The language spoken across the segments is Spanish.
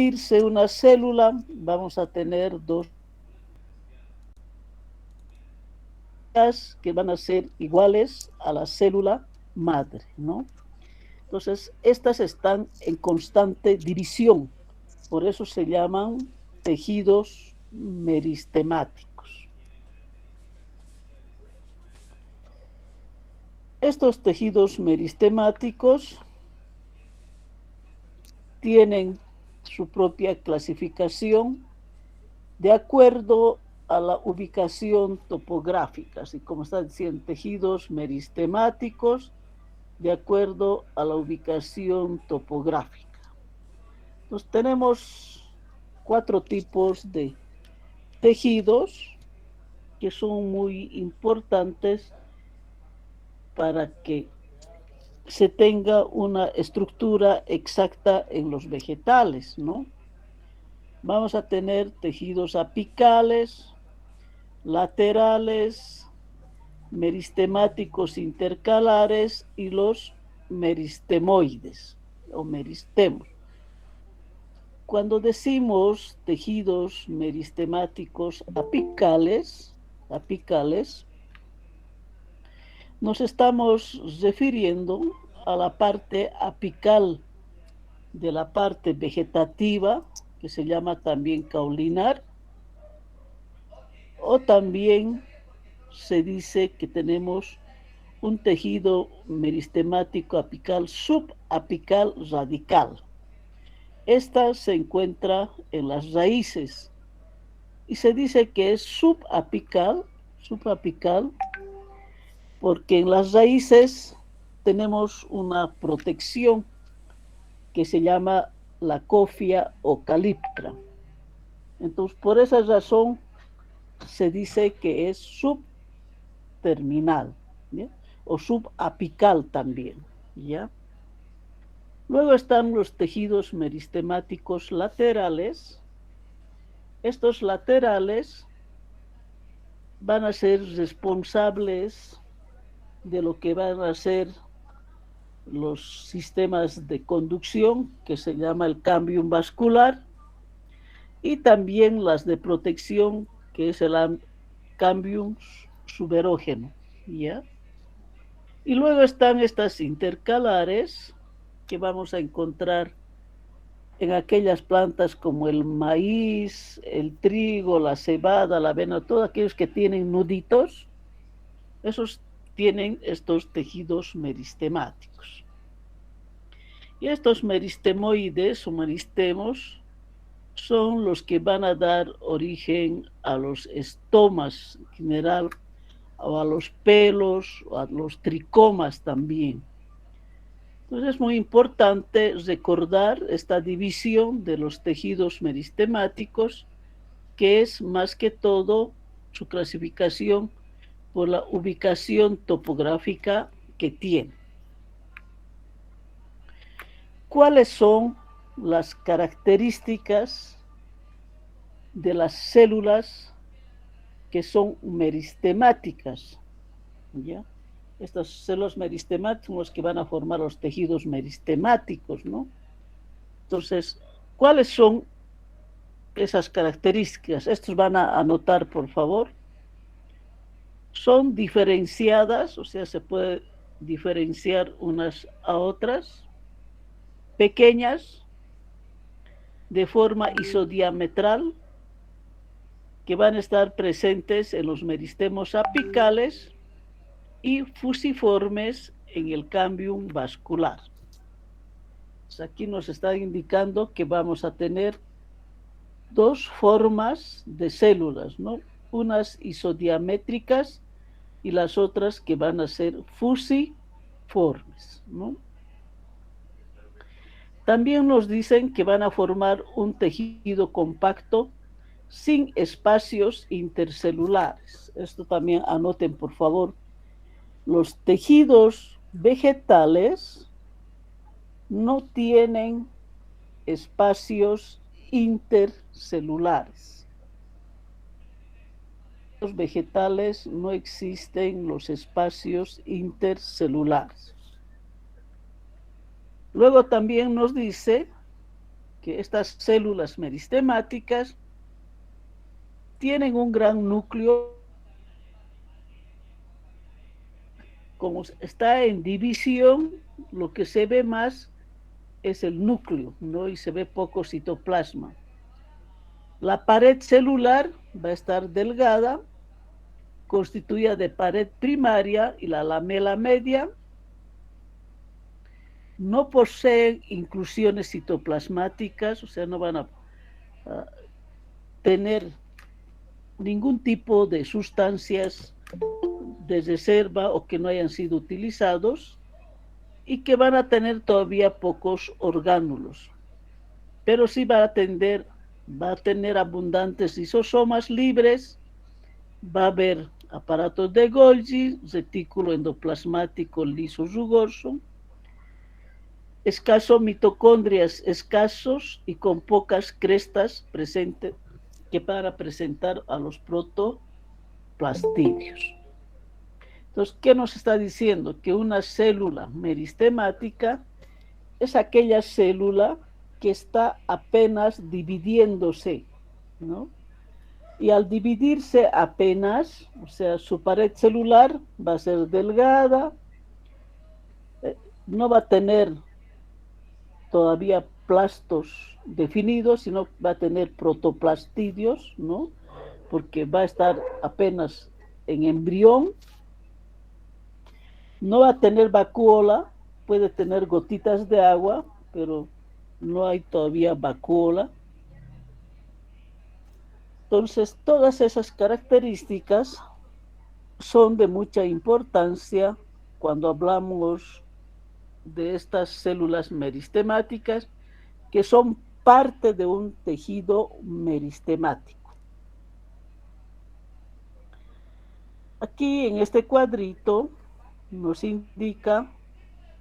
irse una célula, vamos a tener dos que van a ser iguales a la célula madre, ¿no? Entonces, estas están en constante división, por eso se llaman tejidos meristemáticos. Estos tejidos meristemáticos tienen su propia clasificación de acuerdo a la ubicación topográfica, así como está diciendo, tejidos meristemáticos de acuerdo a la ubicación topográfica. Entonces tenemos 4 tipos de tejidos que son muy importantes para que se tenga una estructura exacta en los vegetales, ¿no? Vamos a tener tejidos apicales, laterales, meristemáticos intercalares y los meristemoides o meristemos. Cuando decimos tejidos meristemáticos apicales, nos estamos refiriendo a la parte apical de la parte vegetativa, que se llama también caulinar, o también se dice que tenemos un tejido meristemático apical subapical radical. Esta se encuentra en las raíces y se dice que es subapical porque en las raíces tenemos una protección que se llama la cofia o caliptra. Entonces, por esa razón se dice que es subterminal, ¿ya? O subapical también, ¿ya? Luego están los tejidos meristemáticos laterales. Estos laterales van a ser responsables de lo que van a ser los sistemas de conducción, que se llama el cambium vascular, y también las de protección, que es el cambium suberógeno, ¿ya? Y luego están estas intercalares que vamos a encontrar en aquellas plantas como el maíz, el trigo, la cebada, la avena, todos aquellos que tienen nuditos, esos tienen estos tejidos meristemáticos. Y estos meristemoides o meristemos son los que van a dar origen a los estomas en general, o a los pelos, o a los tricomas también. Entonces es muy importante recordar esta división de los tejidos meristemáticos, que es más que todo su clasificación por la ubicación topográfica que tiene. ¿Cuáles son las características de las células que son meristemáticas? ¿Ya? Estas células meristemáticas son las que van a formar los tejidos meristemáticos, ¿no? Entonces, ¿cuáles son esas características? Estos van a anotar, por favor. Son diferenciadas, o sea, se puede diferenciar unas a otras, pequeñas, de forma isodiametral, que van a estar presentes en los meristemos apicales y fusiformes en el cambium vascular. Pues aquí nos está indicando que vamos a tener 2 formas de células, ¿no? Unas isodiamétricas y las otras que van a ser fusiformes, ¿no? También nos dicen que van a formar un tejido compacto sin espacios intercelulares. Esto también anoten, por favor. Los tejidos vegetales no tienen espacios intercelulares. En los vegetales no existen los espacios intercelulares. Luego también nos dice que estas células meristemáticas tienen un gran núcleo. Como está en división, lo que se ve más es el núcleo, ¿no? Y se ve poco citoplasma. La pared celular va a estar delgada, constituida de pared primaria y la lamela media. No poseen inclusiones citoplasmáticas, o sea, no van a tener ningún tipo de sustancias de reserva o que no hayan sido utilizados y que van a tener todavía pocos orgánulos, pero sí va a tener abundantes lisosomas libres, va a haber aparatos de Golgi, retículo endoplasmático liso rugoso, escaso mitocondrias escasos y con pocas crestas presentes que para presentar a los protoplastidios. Entonces, ¿qué nos está diciendo? Que una célula meristemática es aquella célula que está apenas dividiéndose, ¿no? Y al dividirse apenas, o sea, su pared celular va a ser delgada, no va a tener todavía plastos definidos, sino va a tener protoplastidios, ¿no? Porque va a estar apenas en embrión, no va a tener vacuola, puede tener gotitas de agua, pero no hay todavía vacuola. Entonces, todas esas características son de mucha importancia cuando hablamos de estas células meristemáticas, que son parte de un tejido meristemático. Aquí en este cuadrito nos indica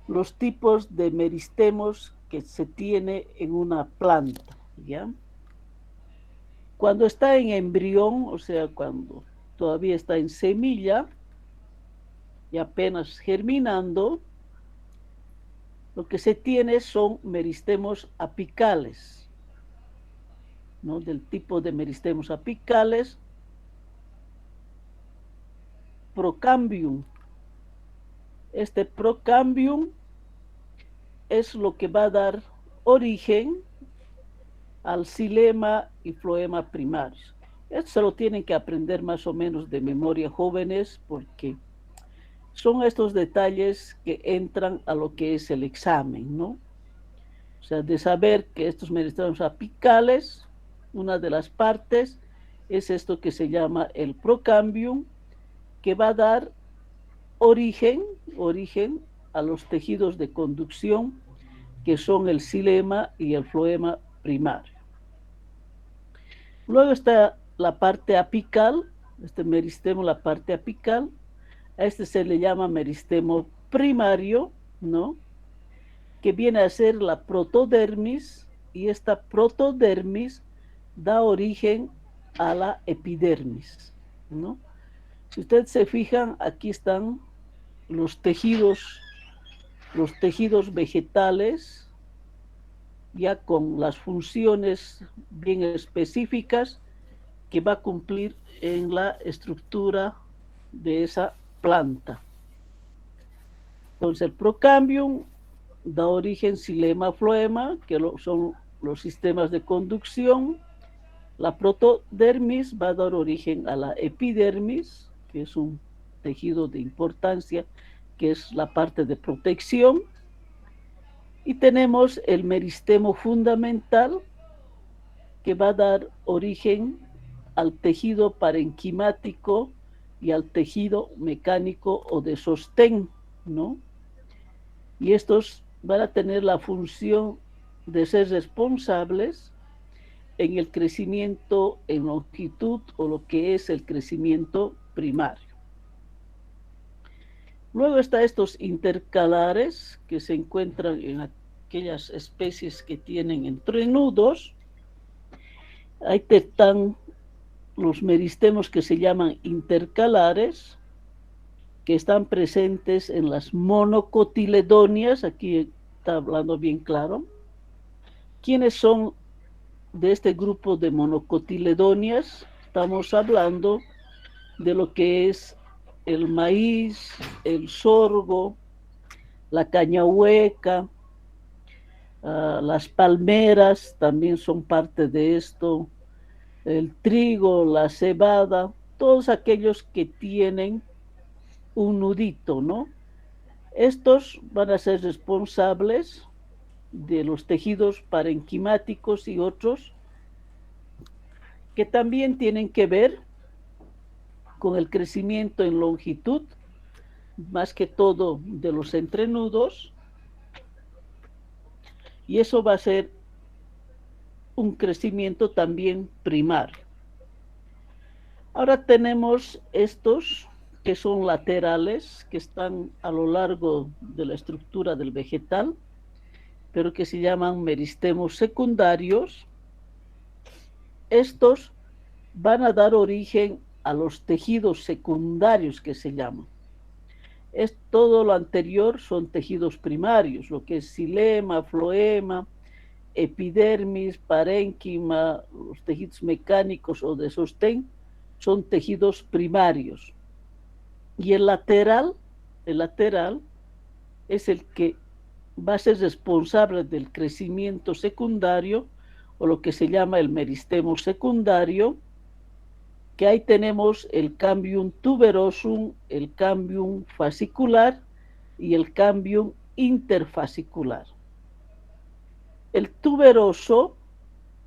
los tipos de meristemos que se tiene en una planta, ¿ya? Cuando está en embrión, o sea, cuando todavía está en semilla y apenas germinando, lo que se tiene son meristemos apicales, ¿no? Del tipo de meristemos apicales, procambium. Este procambium es lo que va a dar origen al xilema y floema primarios. Esto se lo tienen que aprender más o menos de memoria, jóvenes, porque son estos detalles que entran a lo que es el examen, ¿no? O sea, de saber que estos meristemos apicales, una de las partes es esto que se llama el procambium, que va a dar origen a los tejidos de conducción, que son el xilema y el floema primario. Luego está la parte apical, este meristemo, la parte apical, a este se le llama meristemo primario, ¿no? Que viene a ser la protodermis, y esta protodermis da origen a la epidermis, ¿no? Si ustedes se fijan, aquí están los tejidos vegetales, ya con las funciones bien específicas que va a cumplir en la estructura de esa planta. Entonces, el procambium da origen xilema, floema, que son los sistemas de conducción. La protodermis va a dar origen a la epidermis, que es un tejido de importancia, que es la parte de protección. Y tenemos el meristemo fundamental, que va a dar origen al tejido parenquimático y al tejido mecánico o de sostén, ¿no? Y estos van a tener la función de ser responsables en el crecimiento en longitud, o lo que es el crecimiento primario. Luego están estos intercalares, que se encuentran en aquellas especies que tienen entrenudos. Ahí están los meristemos que se llaman intercalares, que están presentes en las monocotiledonias, aquí está hablando bien claro, ¿Quiénes son de este grupo de monocotiledonias? Estamos hablando de lo que es el maíz, el sorgo, la caña hueca, las palmeras también son parte de esto, el trigo, la cebada, todos aquellos que tienen un nudito, ¿no? Estos van a ser responsables de los tejidos parenquimáticos y otros que también tienen que ver con el crecimiento en longitud, más que todo de los entrenudos, y eso va a ser un crecimiento también primario. Ahora tenemos estos que son laterales, que están a lo largo de la estructura del vegetal, pero que se llaman meristemos secundarios. Estos van a dar origen a los tejidos secundarios que se llaman. Es todo lo anterior son tejidos primarios, lo que es xilema, floema, epidermis, parénquima, los tejidos mecánicos o de sostén, son tejidos primarios. Y el lateral es el que va a ser responsable del crecimiento secundario, o lo que se llama el meristemo secundario, que ahí tenemos el cambium tuberosum, el cambium fascicular y el cambium interfascicular. El tuberoso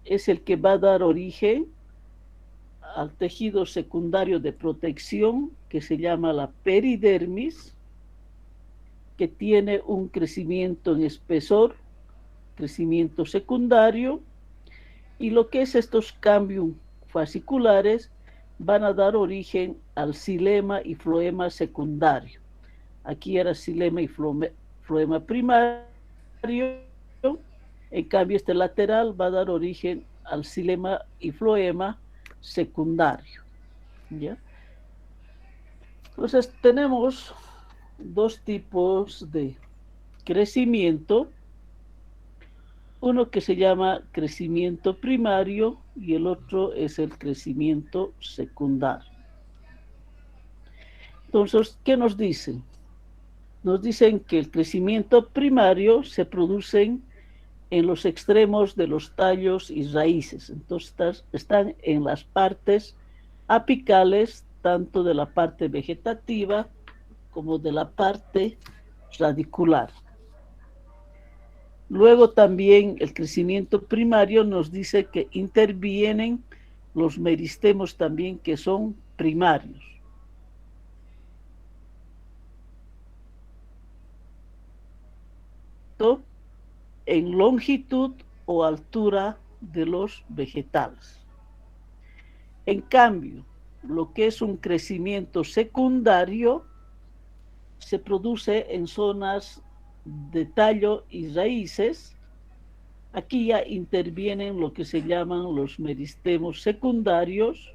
es el que va a dar origen al tejido secundario de protección, que se llama la peridermis, que tiene un crecimiento en espesor, crecimiento secundario, y lo que es estos cambios fasciculares van a dar origen al xilema y floema secundario. Aquí era xilema y floema primario, en cambio este lateral va a dar origen al xilema y floema secundario. ¿Ya? Entonces tenemos dos tipos de crecimiento, uno que se llama crecimiento primario y el otro es el crecimiento secundario. Entonces, ¿qué nos dicen? Nos dicen que el crecimiento primario se produce en los extremos de los tallos y raíces. Entonces, están en las partes apicales, tanto de la parte vegetativa como de la parte radicular. Luego también el crecimiento primario nos dice que intervienen los meristemos también, que son primarios. En longitud o altura de los vegetales. En cambio, lo que es un crecimiento secundario se produce en zonas de tallo y raíces. Aquí ya intervienen lo que se llaman los meristemos secundarios,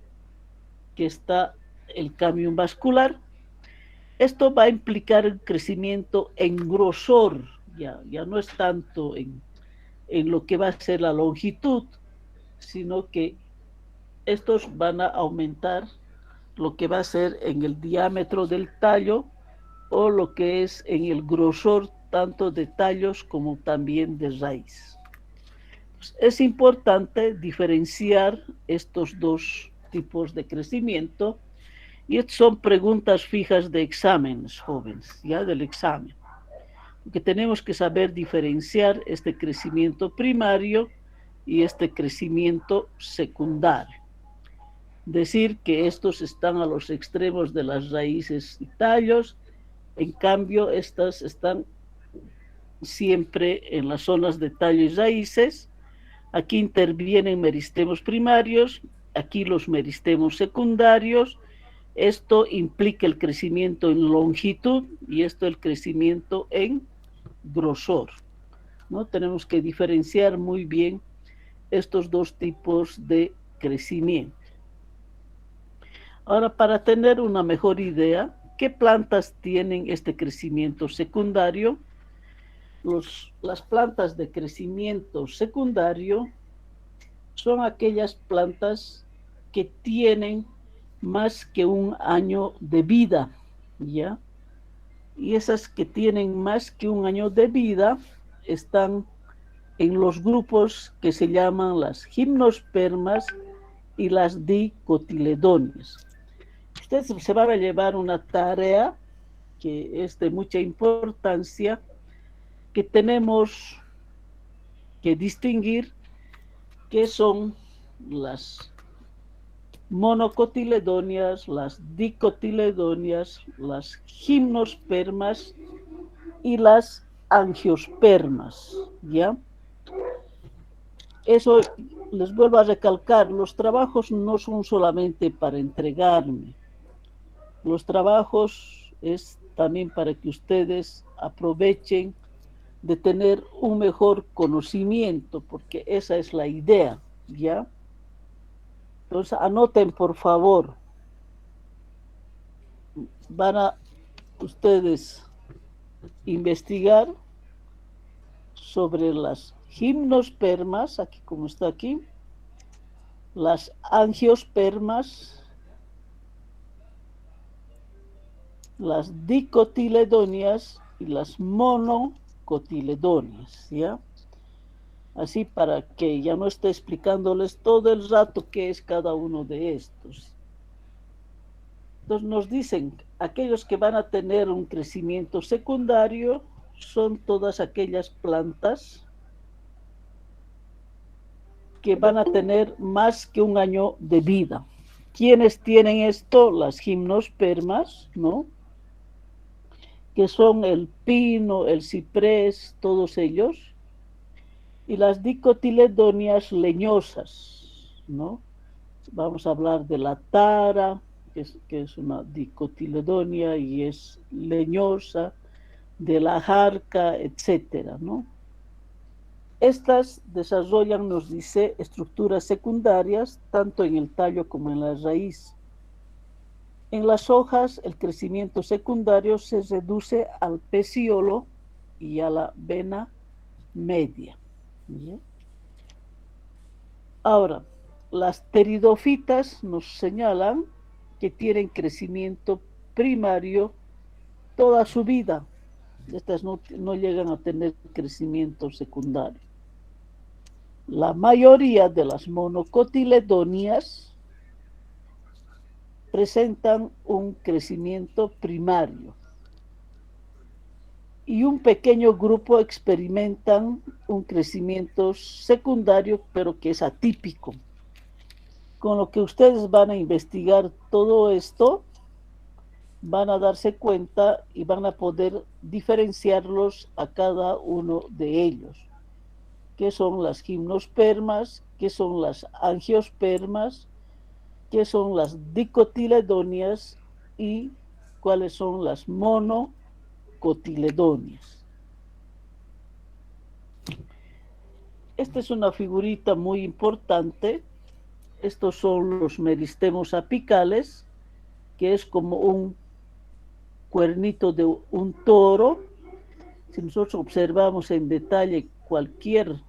que está el cambium vascular. Esto va a implicar el crecimiento en grosor, ya no es tanto en lo que va a ser la longitud, sino que estos van a aumentar lo que va a ser en el diámetro del tallo o lo que es en el grosor tanto de tallos como también de raíz. Es importante diferenciar estos dos tipos de crecimiento, y estas son preguntas fijas de exámenes, jóvenes, ya del examen. Porque tenemos que saber diferenciar este crecimiento primario y este crecimiento secundario. Decir que estos están a los extremos de las raíces y tallos, en cambio estas están siempre en las zonas de tallo y raíces. Aquí intervienen meristemos primarios, aquí los meristemos secundarios. Esto implica el crecimiento en longitud y esto el crecimiento en grosor, ¿no? Tenemos que diferenciar muy bien estos dos tipos de crecimiento. Ahora, para tener una mejor idea, ¿qué plantas tienen este crecimiento secundario? Las plantas de crecimiento secundario son aquellas plantas que tienen más que un año de vida, ¿ya? Y esas que tienen más que un año de vida están en los grupos que se llaman las gimnospermas y las dicotiledonias. Ustedes se van a llevar una tarea que es de mucha importancia, que tenemos que distinguir qué son las monocotiledonias, las dicotiledonias, las gimnospermas y las angiospermas, ¿ya? Eso les vuelvo a recalcar, los trabajos no son solamente para entregarme, los trabajos es también para que ustedes aprovechen de tener un mejor conocimiento, porque esa es la idea, ¿ya? Entonces, anoten, por favor, van a ustedes investigar sobre las gimnospermas, aquí como está aquí, las angiospermas, las dicotiledonias y las monocotiledonias, ¿ya? Así para que ya no esté explicándoles todo el rato qué es cada uno de estos. Entonces nos dicen, aquellos que van a tener un crecimiento secundario son todas aquellas plantas que van a tener más que un año de vida. ¿Quiénes tienen esto? Las gimnospermas, ¿no? Que son el pino, el ciprés, todos ellos, y las dicotiledonias leñosas, ¿no? Vamos a hablar de la tara, que es una dicotiledonia y es leñosa, de la jarca, etcétera, ¿no? Estas desarrollan, nos dice, estructuras secundarias tanto en el tallo como en la raíz. En las hojas, el crecimiento secundario se reduce al peciolo y a la vena media. ¿Sí? Ahora, las pteridofitas nos señalan que tienen crecimiento primario toda su vida. Estas no llegan a tener crecimiento secundario. La mayoría de las monocotiledonias presentan un crecimiento primario y un pequeño grupo experimentan un crecimiento secundario, pero que es atípico. Con lo que ustedes van a investigar todo esto, van a darse cuenta y van a poder diferenciarlos a cada uno de ellos. ¿Qué son las gimnospermas? ¿Qué son las angiospermas? ¿Qué son las dicotiledonias? ¿Y cuáles son las monocotiledonias? Esta es una figurita muy importante. Estos son los meristemos apicales, que es como un cuernito de un toro. Si nosotros observamos en detalle cualquier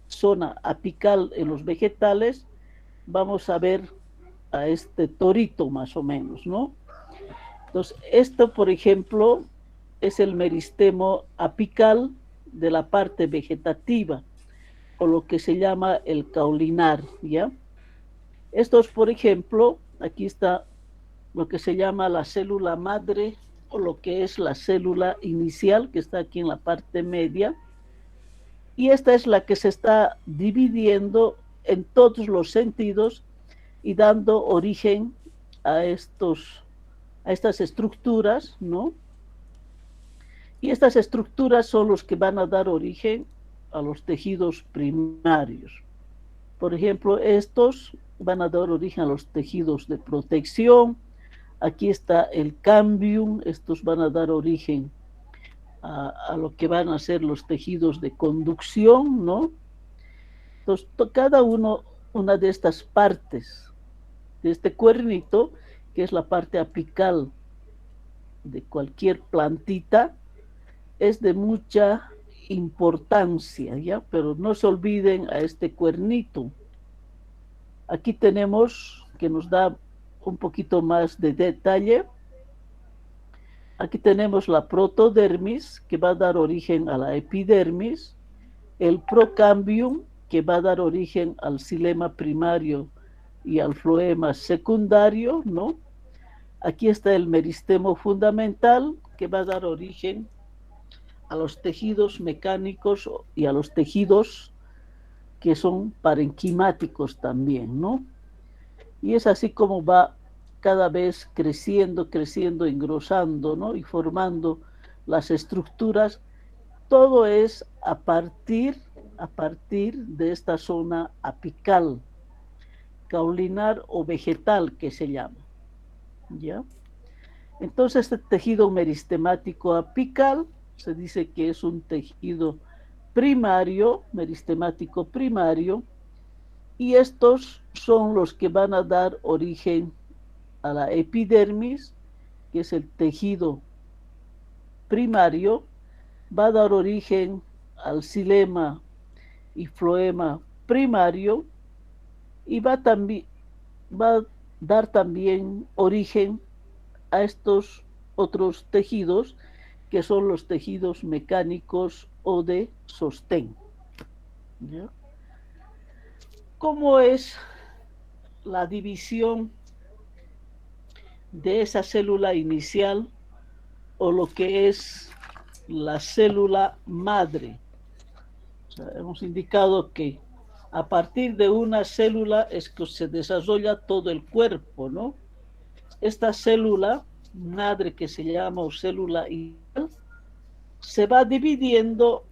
zona apical en los vegetales, vamos a ver a este torito más o menos, ¿no? Entonces, esto, por ejemplo, es el meristemo apical de la parte vegetativa, o lo que se llama el caulinar, ¿ya? Estos, por ejemplo, aquí está lo que se llama la célula madre, o lo que es la célula inicial, que está aquí en la parte media, y esta es la que se está dividiendo en todos los sentidos y dando origen a estas estructuras, ¿no? Y estas estructuras son los que van a dar origen a los tejidos primarios. Por ejemplo, estos van a dar origen a los tejidos de protección. Aquí está el cambium, estos van a dar origen a lo que van a ser los tejidos de conducción, ¿no? Entonces, una de estas partes de este cuernito, que es la parte apical de cualquier plantita, es de mucha importancia, ¿ya? Pero no se olviden a este cuernito. Aquí tenemos que nos da un poquito más de detalle. Aquí tenemos la protodermis, que va a dar origen a la epidermis, el procambium, que va a dar origen al xilema primario y al floema secundario, ¿no? Aquí está el meristemo fundamental, que va a dar origen a los tejidos mecánicos y a los tejidos que son parenquimáticos también, ¿no? Y es así como va cada vez creciendo, creciendo, engrosando, ¿no? Y formando las estructuras. Todo es a partir de esta zona apical, caulinar o vegetal que se llama, ¿ya? Entonces, este tejido meristemático apical se dice que es un tejido primario, meristemático primario, y estos son los que van a dar origen a la epidermis, que es el tejido primario, va a dar origen al xilema y floema primario y va a dar también origen a estos otros tejidos que son los tejidos mecánicos o de sostén. ¿Ya? ¿Cómo es la división de esa célula inicial o lo que es la célula madre? O sea, hemos indicado que a partir de una célula es que se desarrolla todo el cuerpo, ¿no? Esta célula madre que se llama o célula inicial se va dividiendo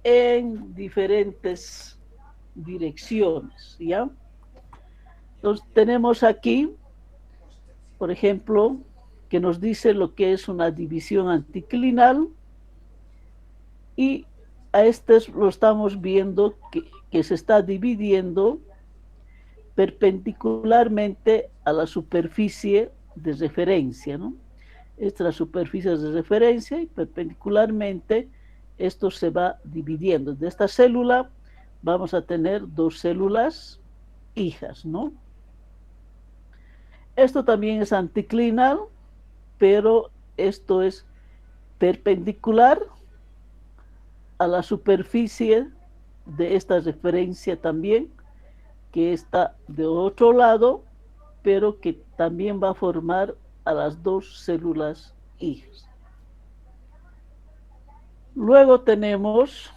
en diferentes direcciones, ¿ya? Entonces tenemos aquí, por ejemplo, que nos dice lo que es una división anticlinal y a este lo estamos viendo que se está dividiendo perpendicularmente a la superficie de referencia, ¿no? Esta es la superficie de referencia y perpendicularmente esto se va dividiendo. De esta célula vamos a tener dos células hijas, ¿no? Esto también es anticlinal, pero esto es perpendicular a la superficie de esta referencia también, que está de otro lado, pero que también va a formar a las dos células hijas. Luego tenemos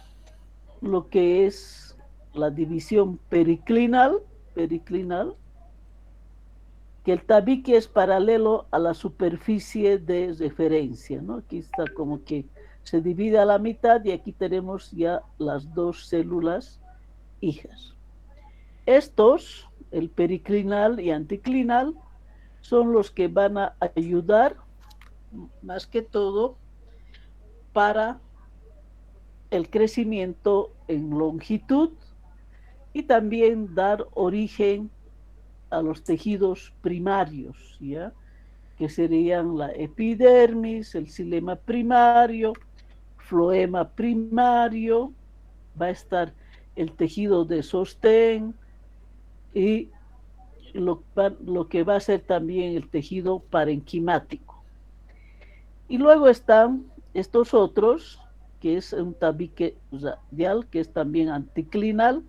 lo que es la división periclinal, que el tabique es paralelo a la superficie de referencia, ¿no? Aquí está como que se divide a la mitad y aquí tenemos ya las dos células hijas. Estos, el periclinal y anticlinal, son los que van a ayudar más que todo para el crecimiento en longitud y también dar origen a los tejidos primarios, ¿ya? Que serían la epidermis, el xilema primario, floema primario, va a estar el tejido de sostén y lo que va a ser también el tejido parenquimático. Y luego están estos otros, que es un tabique radial, que es también anticlinal,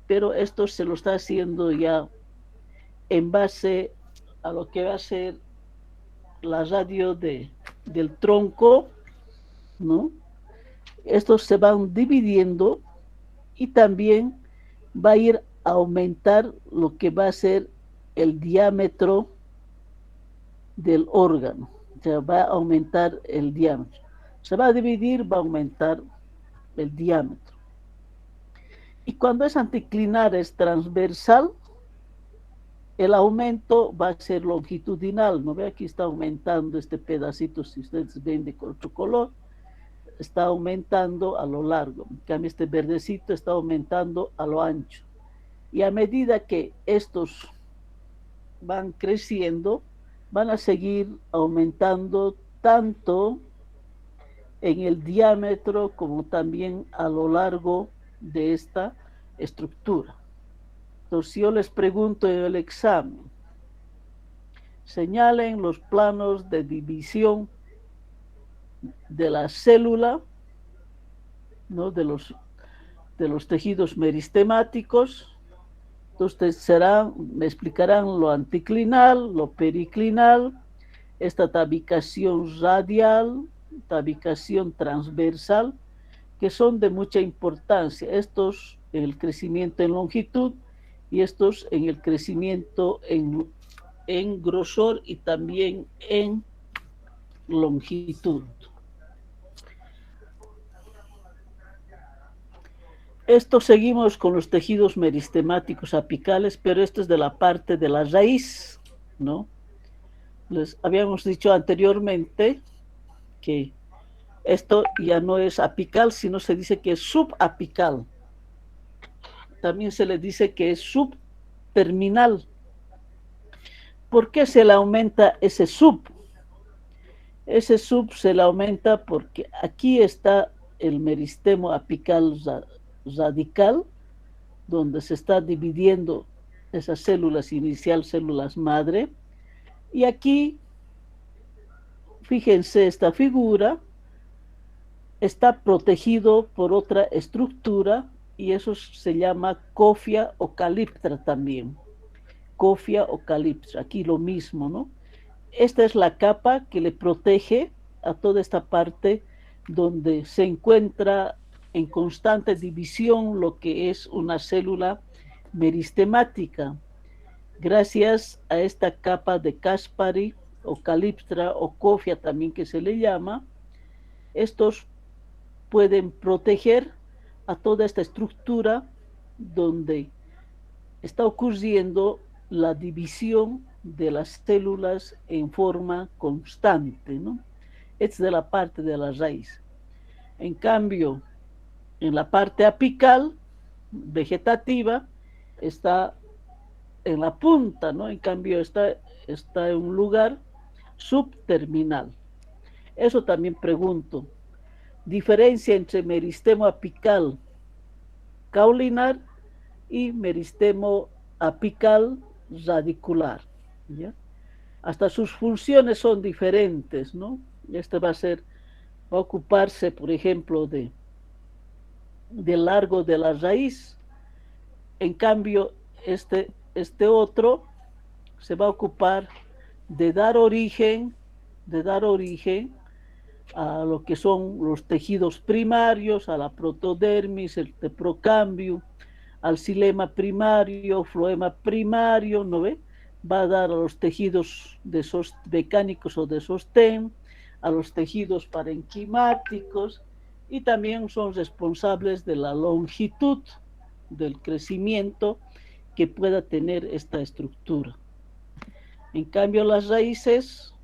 pero esto se lo está haciendo ya en base a lo que va a ser la radio del tronco, ¿no? Estos se van dividiendo y también va a ir a aumentar lo que va a ser el diámetro del órgano. O sea, va a aumentar el diámetro. Se va a dividir, va a aumentar el diámetro. Y cuando es anticlinar, es transversal, el aumento va a ser longitudinal. ¿No ve? Aquí está aumentando este pedacito, si ustedes ven de otro color, está aumentando a lo largo. En cambio, este verdecito está aumentando a lo ancho. Y a medida que estos van creciendo, van a seguir aumentando tanto en el diámetro como también a lo largo de esta estructura. Entonces, si yo les pregunto en el examen, señalen los planos de división de la célula, ¿no? de los tejidos meristemáticos. Entonces me explicarán lo anticlinal, lo periclinal, esta tabicación radial, tabicación transversal, que son de mucha importancia. Estos en el crecimiento en longitud y estos en el crecimiento en grosor y también en longitud. Esto seguimos con los tejidos meristemáticos apicales, pero esto es de la parte de la raíz, ¿no? Les habíamos dicho anteriormente que esto ya no es apical, sino se dice que es subapical. También se le dice que es subterminal. ¿Por qué se le aumenta ese sub? Ese sub se le aumenta porque aquí está el meristemo apical radical, donde se está dividiendo esas células inicial, células madre, y aquí, fíjense esta figura, está protegido por otra estructura y eso se llama cofia o caliptra también. Cofia o caliptra, aquí lo mismo, ¿no? Esta es la capa que le protege a toda esta parte donde se encuentra en constante división lo que es una célula meristemática. Gracias a esta capa de Caspary o caliptra o cofia también que se le llama, estos pueden proteger a toda esta estructura donde está ocurriendo la división de las células en forma constante, ¿no? Es de la parte de la raíz. En cambio, en la parte apical, vegetativa, está en la punta, ¿no? En cambio, está en un lugar subterminal. Eso también pregunto. Diferencia entre meristemo apical caulinar y meristemo apical radicular, ¿ya? Hasta sus funciones son diferentes, ¿no? Este va a ocuparse, por ejemplo, del largo de la raíz. En cambio, este otro se va a ocupar de dar origen a lo que son los tejidos primarios, a la protodermis, el procambio, al xilema primario, floema primario, ¿no ve? Va a dar a los tejidos mecánicos o de sostén, a los tejidos parenquimáticos y también son responsables de la longitud del crecimiento que pueda tener esta estructura. En cambio, las raíces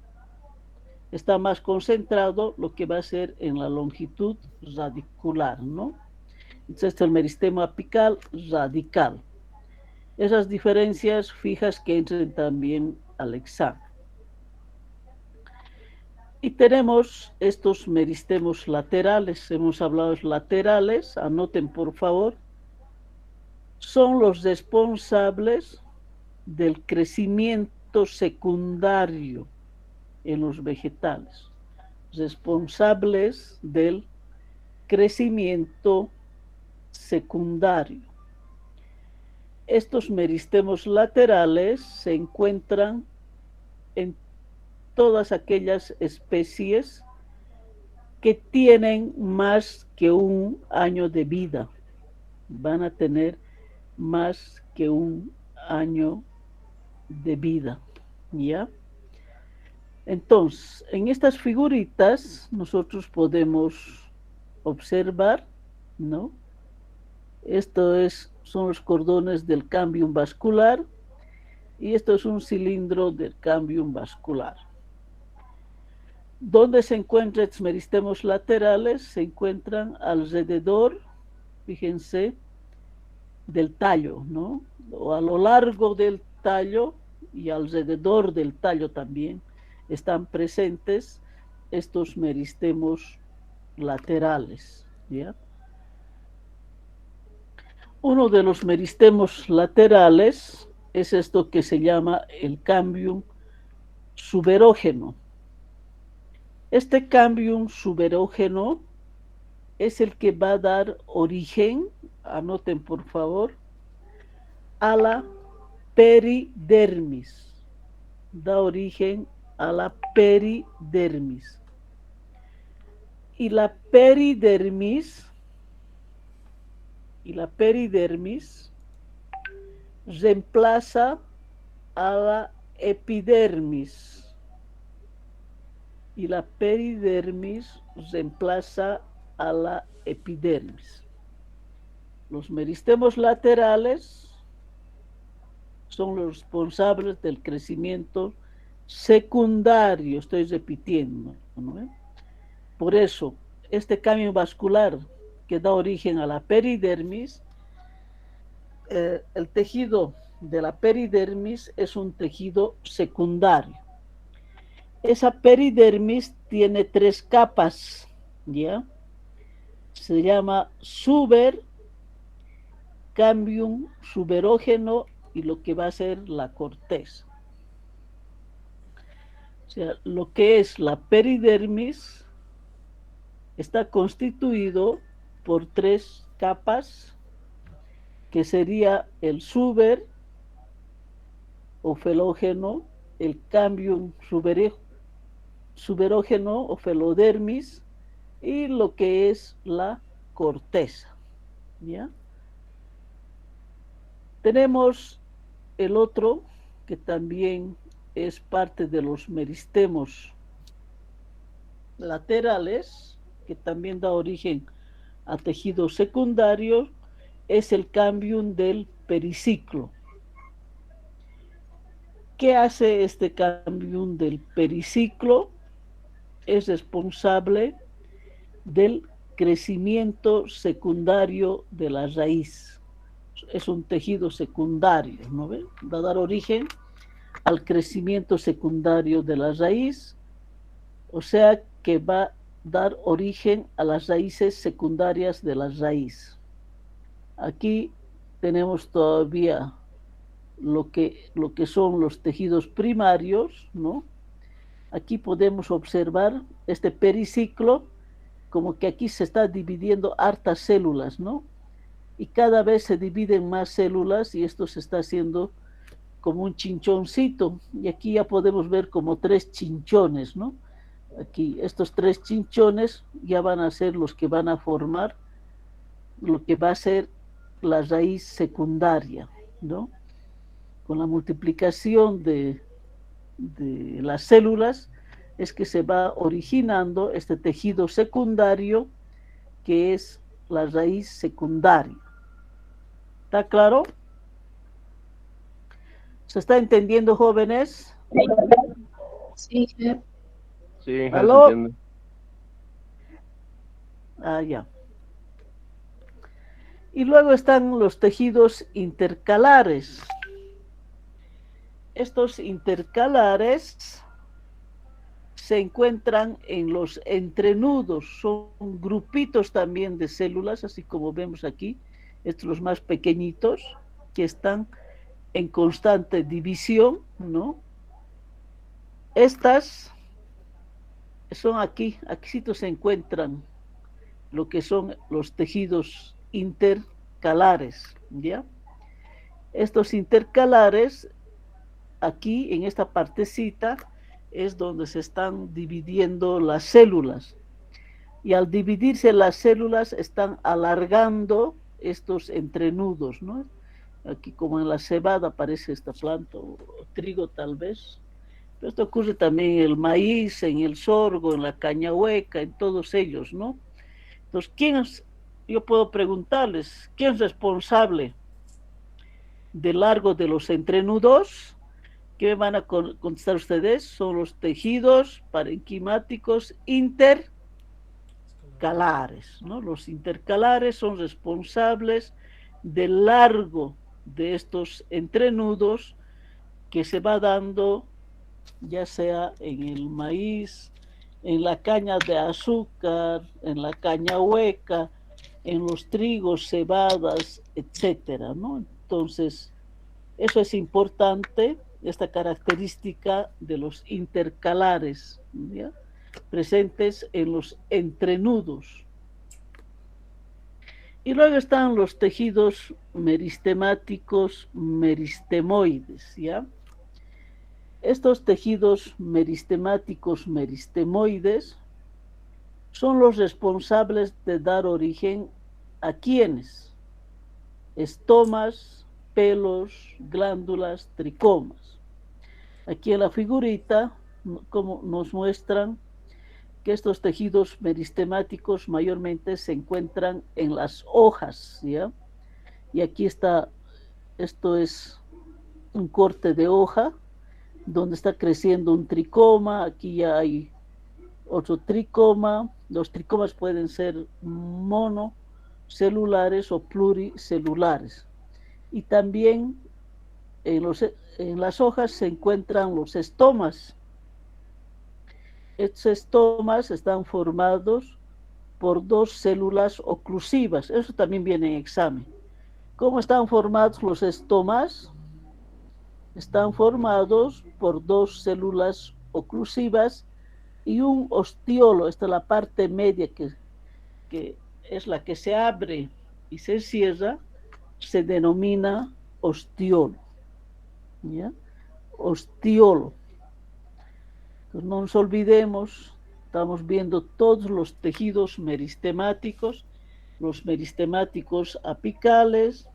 está más concentrado lo que va a ser en la longitud radicular, ¿no? Entonces, el meristemo apical radical. Esas diferencias fijas que entren también al examen. Y tenemos estos meristemos laterales, hemos hablado de laterales, anoten por favor, son los responsables del crecimiento secundario en los vegetales, responsables del crecimiento secundario. Estos meristemos laterales se encuentran en todas aquellas especies que tienen más que un año de vida. Van a tener más que un año de vida, ¿ya? Entonces, en estas figuritas nosotros podemos observar, ¿no? Son los cordones del cambium vascular y esto es un cilindro del cambium vascular. ¿Dónde se encuentran estos meristemos laterales? Se encuentran alrededor, fíjense, del tallo, ¿no? O a lo largo del tallo y alrededor del tallo también están presentes estos meristemos laterales, ¿ya? Uno de los meristemos laterales es esto que se llama el cambium suberógeno. Este cambium suberógeno es el que va a dar origen, anoten por favor, a la peridermis. Da origen a la peridermis. Y la peridermis reemplaza a la epidermis. Y la peridermis reemplaza a la epidermis. Los meristemos laterales son los responsables del crecimiento secundario, estoy repitiendo, ¿no? Por eso, este cambio vascular que da origen a la peridermis, el tejido de la peridermis es un tejido secundario. Esa peridermis tiene 3 capas, ¿ya? Se llama cambium suberógeno y lo que va a ser la corteza. O sea, lo que es la peridermis está constituido por 3 capas, que sería el o felógeno, el cambium suberógeno o felodermis y lo que es la corteza, ¿ya? Tenemos el otro que también es parte de los meristemos laterales, que también da origen a tejidos secundarios, es el cambium del periciclo. ¿Qué hace este cambium del periciclo? Es responsable del crecimiento secundario de la raíz. Es un tejido secundario, ¿no ven? Va a dar origen al crecimiento secundario de la raíz, o sea que va a dar origen a las raíces secundarias de la raíz. Aquí tenemos todavía lo que son los tejidos primarios, ¿no? Aquí podemos observar este periciclo, como que aquí se está dividiendo hartas células, ¿no? Y cada vez se dividen más células y esto se está haciendo como un chinchoncito. Y aquí ya podemos ver como 3 chinchones, ¿no? Aquí estos 3 chinchones ya van a ser los que van a formar lo que va a ser la raíz secundaria, ¿no? Con la multiplicación de las células es que se va originando este tejido secundario que es la raíz secundaria. ¿Está claro? ¿Se está entendiendo, jóvenes? Sí, Sí, se ¿Aló? entiende. Ya. Y luego están los tejidos intercalares. Estos intercalares se encuentran en los entrenudos, son grupitos también de células, así como vemos aquí, estos los más pequeñitos, que están en constante división, ¿no? Estas son aquí se encuentran lo que son los tejidos intercalares, ¿ya? Estos intercalares, aquí en esta partecita, es donde se están dividiendo las células. Y al dividirse las células, están alargando estos entrenudos, ¿no? Aquí como en la cebada aparece esta planta, o trigo tal vez. Pero esto ocurre también en el maíz, en el sorgo, en la caña hueca, en todos ellos, ¿no? Entonces, yo puedo preguntarles, ¿quién es responsable del largo de los entrenudos? ¿Qué me van a contestar ustedes? Son los tejidos parenquimáticos intercalares, ¿no? Los intercalares son responsables del largo de estos entrenudos que se va dando ya sea en el maíz, en la caña de azúcar, en la caña hueca, en los trigos, cebadas, etcétera, ¿no? Entonces, eso es importante, esta característica de los intercalares, ¿ya? Presentes en los entrenudos. Y luego están los tejidos meristemáticos meristemoides, ¿ya? Estos tejidos meristemáticos meristemoides son los responsables de dar origen a quienes: estomas, pelos, glándulas, tricomas. Aquí en la figurita como nos muestran que estos tejidos meristemáticos mayormente se encuentran en las hojas, ¿ya? Y aquí está, esto es un corte de hoja donde está creciendo un tricoma, aquí ya hay otro tricoma. Los tricomas pueden ser monocelulares o pluricelulares. Y también en las hojas se encuentran los estomas. Estos estomas están formados por dos células oclusivas. Eso también viene en examen. ¿Cómo están formados los estomas? Están formados por dos células oclusivas y un ostiolo. Esta es la parte media que es la que se abre y se cierra, se denomina ostiolo, ¿ya? Ostiolo. Entonces, no nos olvidemos, estamos viendo todos los tejidos meristemáticos, los meristemáticos apicales,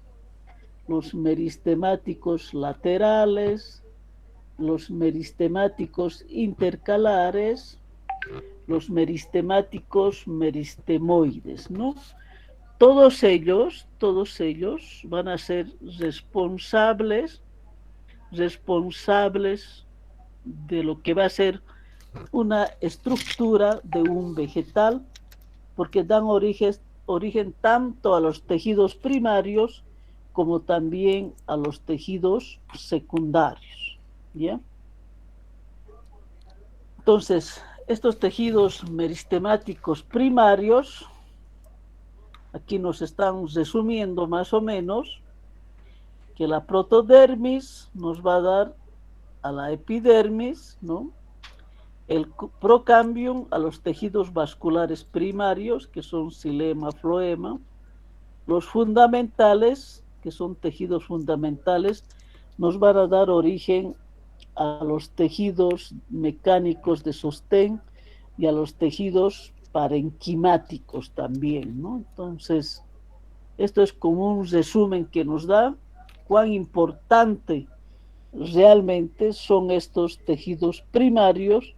los meristemáticos laterales, los meristemáticos intercalares, los meristemáticos meristemoides, ¿no? Todos ellos van a ser responsables de lo que va a ser una estructura de un vegetal, porque dan origen tanto a los tejidos primarios como también a los tejidos secundarios, ¿ya? Entonces, estos tejidos meristemáticos primarios, aquí nos están resumiendo más o menos que la protodermis nos va a dar a la epidermis, ¿no? El procambium a los tejidos vasculares primarios, que son xilema, floema. Los fundamentales, que son tejidos fundamentales, nos van a dar origen a los tejidos mecánicos de sostén y a los tejidos parenquimáticos también, ¿no? Entonces, esto es como un resumen que nos da cuán importante realmente son estos tejidos primarios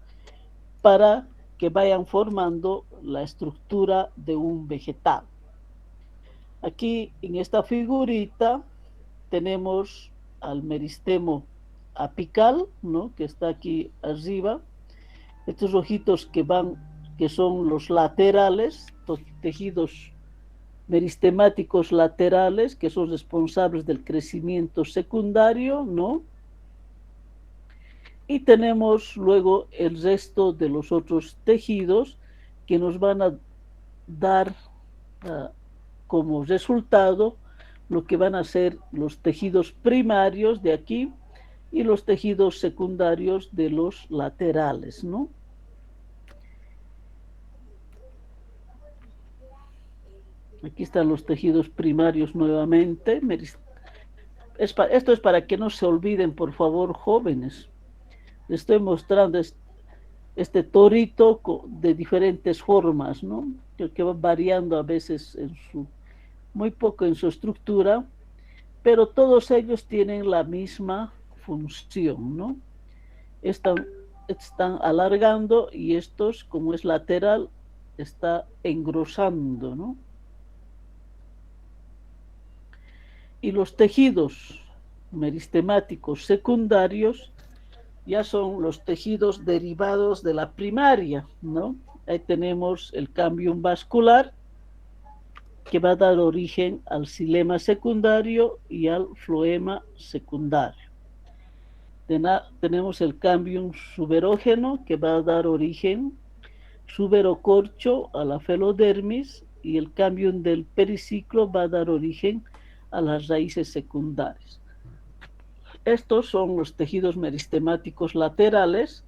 para que vayan formando la estructura de un vegetal. Aquí en esta figurita tenemos al meristemo apical, ¿no? Que está aquí arriba. Estos ojitos que son los laterales, los tejidos meristemáticos laterales, que son responsables del crecimiento secundario, ¿no? Y tenemos luego el resto de los otros tejidos que nos van a dar como resultado lo que van a ser los tejidos primarios de aquí y los tejidos secundarios de los laterales, ¿no? Aquí están los tejidos primarios nuevamente. Esto es para que no se olviden, por favor, jóvenes. Les estoy mostrando este torito de diferentes formas, ¿no? Que va variando a veces muy poco en su estructura, pero todos ellos tienen la misma función, ¿no? Están alargando y estos, como es lateral, está engrosando, ¿no? Y los tejidos meristemáticos secundarios ya son los tejidos derivados de la primaria, ¿no? Ahí tenemos el cambium vascular, que va a dar origen al xilema secundario y al floema secundario. Tenemos el cambium suberógeno, que va a dar origen suberocorcho a la felodermis y el cambio del periciclo va a dar origen a las raíces secundarias. Estos son los tejidos meristemáticos laterales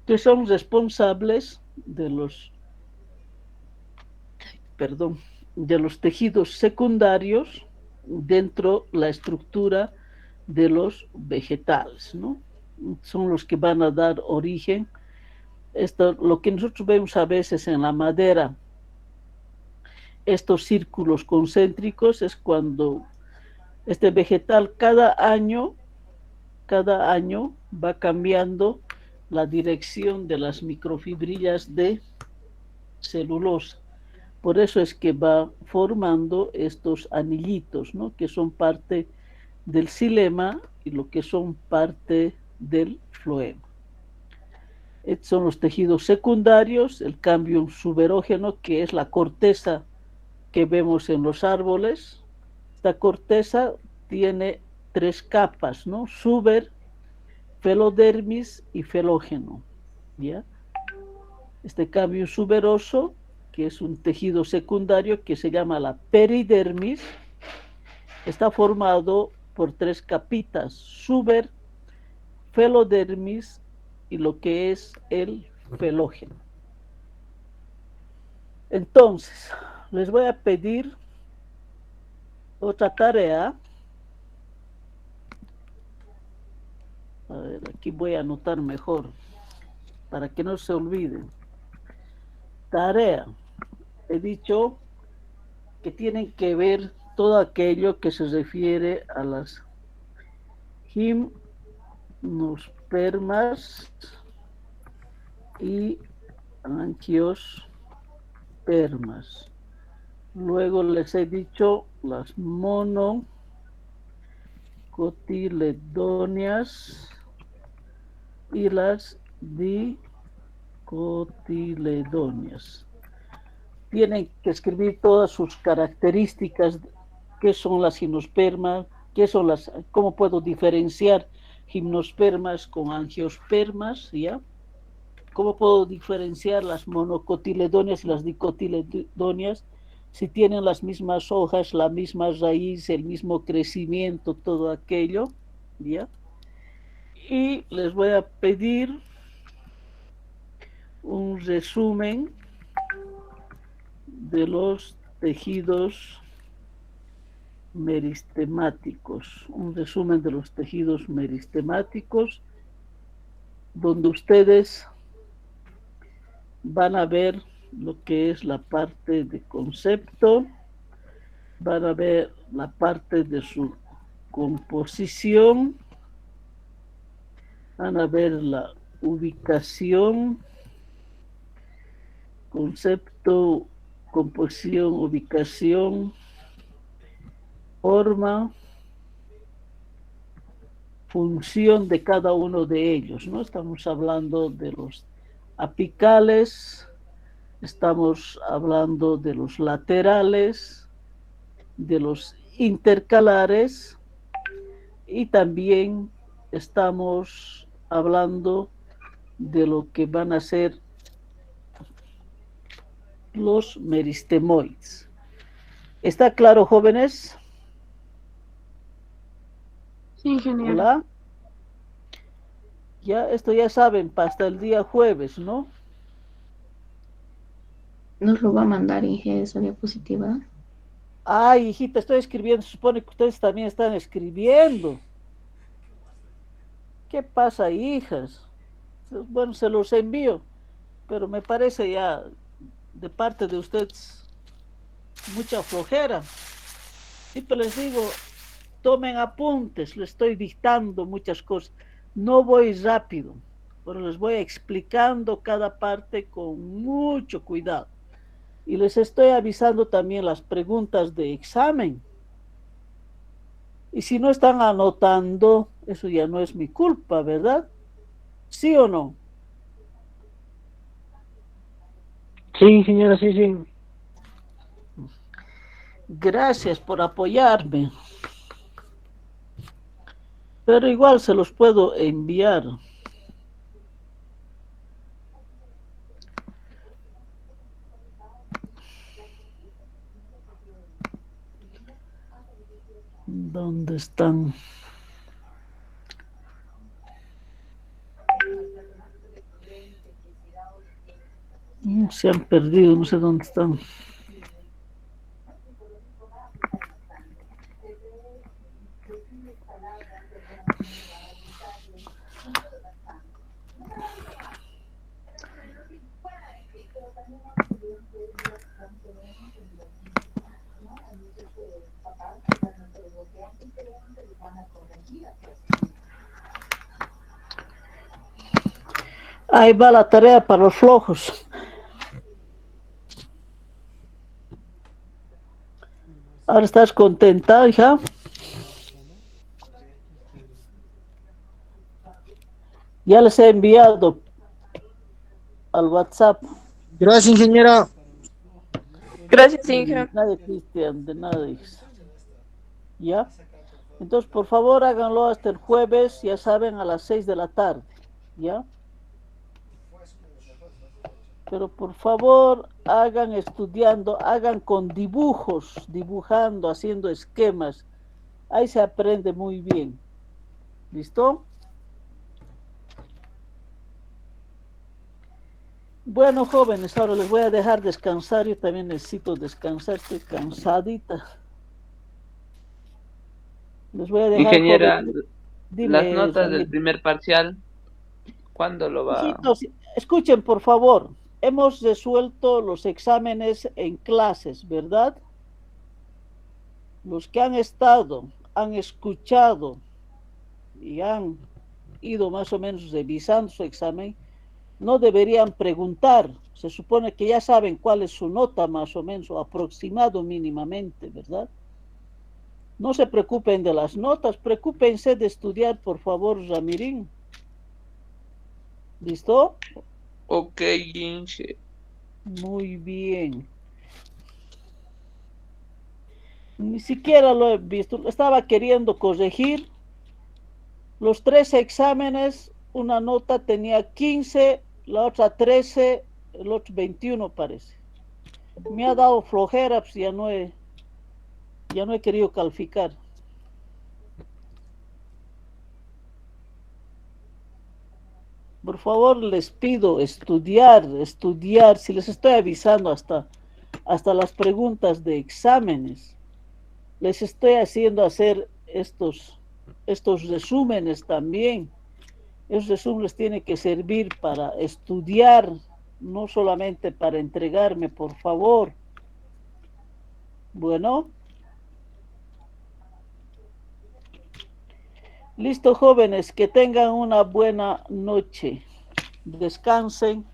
que son responsables de los tejidos secundarios dentro de la estructura de los vegetales, ¿no? Son los que van a dar origen. Lo que nosotros vemos a veces en la madera, estos círculos concéntricos, es cuando este vegetal cada año va cambiando la dirección de las microfibrillas de celulosa. Por eso es que va formando estos anillitos, ¿no? Que son parte del xilema y lo que son parte del floema. Estos son los tejidos secundarios, el cambio suberógeno, que es la corteza que vemos en los árboles. Esta corteza tiene 3 capas, ¿no? Suber, felodermis y felógeno, ¿ya? Este cambio suberoso, que es un tejido secundario que se llama la peridermis, está formado por 3 capitas, suber, felodermis y lo que es el felógeno. Entonces, les voy a pedir otra tarea. A ver, aquí voy a anotar mejor para que no se olviden. Tarea. He dicho que tienen que ver todo aquello que se refiere a las gimnospermas y angiospermas. Luego les he dicho las monocotiledóneas y las dicotiledóneas. Tienen que escribir todas sus características, qué son las gimnospermas, cómo puedo diferenciar gimnospermas con angiospermas, ¿ya? ¿Cómo puedo diferenciar las monocotiledóneas y las dicotiledóneas? Si tienen las mismas hojas, la misma raíz, el mismo crecimiento, todo aquello, ¿ya? Y les voy a pedir un resumen de los tejidos meristemáticos, donde ustedes van a ver lo que es la parte de concepto, van a ver la parte de su composición, van a ver la ubicación, concepto, composición, ubicación, forma, función de cada uno de ellos, ¿no? Estamos hablando de los apicales, estamos hablando de los laterales, de los intercalares y también estamos hablando de lo que van a ser los meristemoides. ¿Está claro, jóvenes? Sí, ingeniero. Hola. Esto ya saben, hasta el día jueves, ¿no? Nos lo va a mandar, Inge, esa diapositiva. Ay, hijita, estoy escribiendo. Se supone que ustedes también están escribiendo. ¿Qué pasa, hijas? Bueno, se los envío, pero me parece ya de parte de ustedes mucha flojera. Siempre les digo, tomen apuntes, les estoy dictando muchas cosas. No voy rápido, pero les voy explicando cada parte con mucho cuidado. Y les estoy avisando también las preguntas de examen. Y si no están anotando, eso ya no es mi culpa, ¿verdad? ¿Sí o no? Sí, señora, sí, sí. Gracias por apoyarme. Pero igual se los puedo enviar. ¿Dónde están? Se han perdido, no sé dónde están. Ahí va la tarea para los flojos. Ahora estás contenta, hija. Ya les he enviado al WhatsApp. Gracias, ingeniera. Gracias, Inge. Nada, Cristian, de nada, hija. ¿Ya? Entonces, por favor, háganlo hasta el jueves, ya saben, a las 6 de la tarde. ¿Ya? Pero por favor, hagan estudiando, hagan con dibujos, dibujando, haciendo esquemas. Ahí se aprende muy bien. ¿Listo? Bueno, jóvenes, ahora les voy a dejar descansar. Yo también necesito descansar, estoy cansadita. Les voy a dejar, Ingeniera, jóvenes. las Dime, notas del Ramiro. primer parcial, ¿cuándo lo va? Hijitos, escuchen, por favor. Hemos resuelto los exámenes en clases, ¿verdad? Los que han estado, han escuchado y han ido más o menos revisando su examen, no deberían preguntar. Se supone que ya saben cuál es su nota más o menos, o aproximado mínimamente, ¿verdad? No se preocupen de las notas, preocúpense de estudiar, por favor, Ramirín. ¿Listo? Ok, Inge. Muy bien. Ni siquiera lo he visto. Estaba queriendo corregir. Los 3 exámenes, una nota tenía 15, la otra 13, el otro 21 parece. Me ha dado flojera, pues ya no he querido calificar. Por favor, les pido estudiar. Si les estoy avisando hasta las preguntas de exámenes, les estoy haciendo hacer estos resúmenes también. Esos resúmenes tienen que servir para estudiar, no solamente para entregarme, por favor. Bueno. Listo, jóvenes, que tengan una buena noche. Descansen.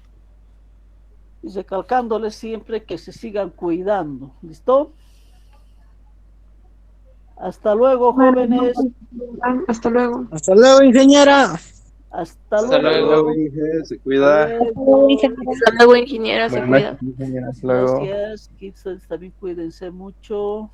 Y recalcándoles siempre que se sigan cuidando. ¿Listo? Hasta luego, jóvenes. Hasta luego. Hasta luego, ingeniera. Hasta Hasta luego. luego. Inge, se cuida. Hasta luego, ingeniera, se Buenas cuida. noches, ingeniera. Hasta luego. Gracias. Kids, también cuídense mucho.